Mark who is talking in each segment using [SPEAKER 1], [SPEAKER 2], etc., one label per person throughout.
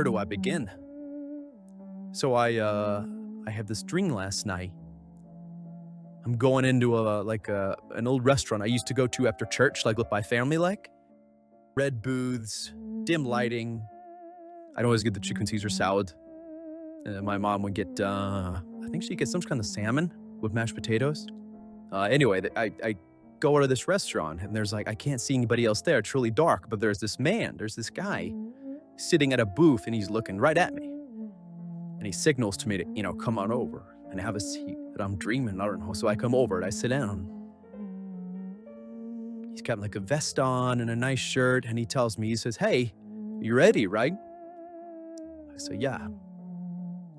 [SPEAKER 1] do I begin? So I had this dream last night. I'm going into an old restaurant I used to go to after church, like with my family, like red booths, dim lighting. I'd always get the chicken Caesar salad. My mom would get, I think she'd get some kind of salmon with mashed potatoes. Anyway, I go out of this restaurant and there's I can't see anybody else there. It's really dark, but there's this guy sitting at a booth and he's looking right at me. And he signals to me to, come on over and have a seat. And I'm dreaming, I don't know. So I come over and I sit down. He's got like a vest on and a nice shirt. And he tells me, he says, "Hey, you ready, right?" I say, "Yeah,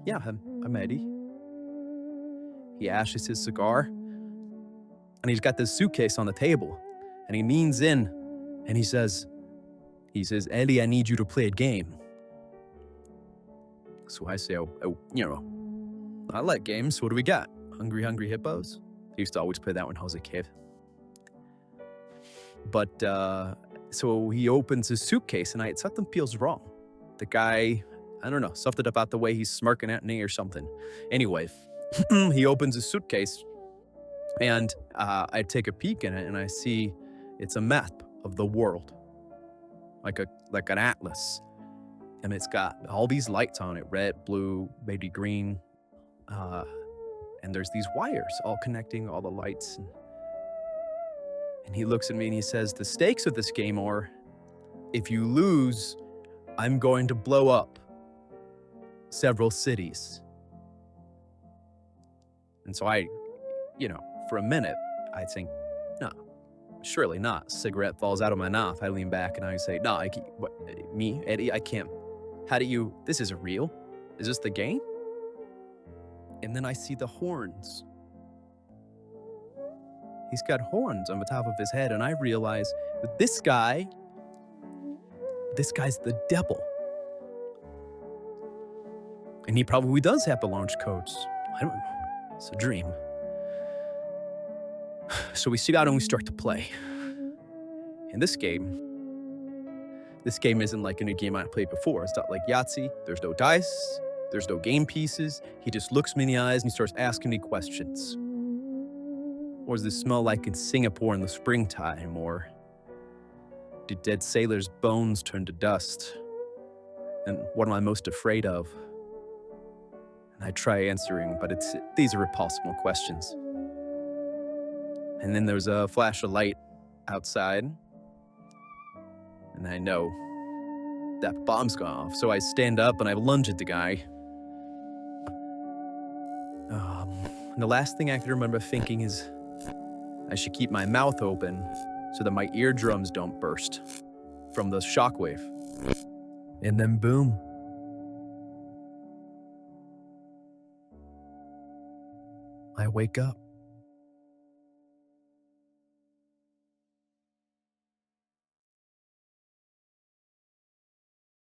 [SPEAKER 1] I'm ready." He ashes his cigar and he's got this suitcase on the table and he leans in and he says, "Ellie, I need you to play a game." So I say, I like games. What do we got? Hungry, Hungry Hippos? I used to always play that when I was a kid. But, so he opens his suitcase and something feels wrong. The guy, I don't know, something about the way he's smirking at me or something. Anyway, he opens his suitcase and I take a peek in it and I see it's a map of the world, like an atlas. And it's got all these lights on it, red, blue, maybe green. And there's these wires all connecting all the lights. And he looks at me and he says, "The stakes of this game are, if you lose, I'm going to blow up several cities." And so for a minute, I think, no, surely not. Cigarette falls out of my mouth. I lean back and I say, "No, me, Eddie, I can't. This isn't real. Is this the game?" And then I see the horns. He's got horns on the top of his head, and I realize that this guy's the devil. And he probably does have the launch codes. I don't know. It's a dream. So we sit down and we start to play. And this game isn't like any game I played before. It's not like Yahtzee. There's no dice. There's no game pieces. He just looks me in the eyes and he starts asking me questions. What does this smell like in Singapore in the springtime? Or do dead sailors' bones turn to dust? And what am I most afraid of? And I try answering, but these are impossible questions. And then there's a flash of light outside. And I know that bomb's gone off. So I stand up and I lunge at the guy. And the last thing I can remember thinking is I should keep my mouth open so that my eardrums don't burst from the shockwave. And then boom. I wake up.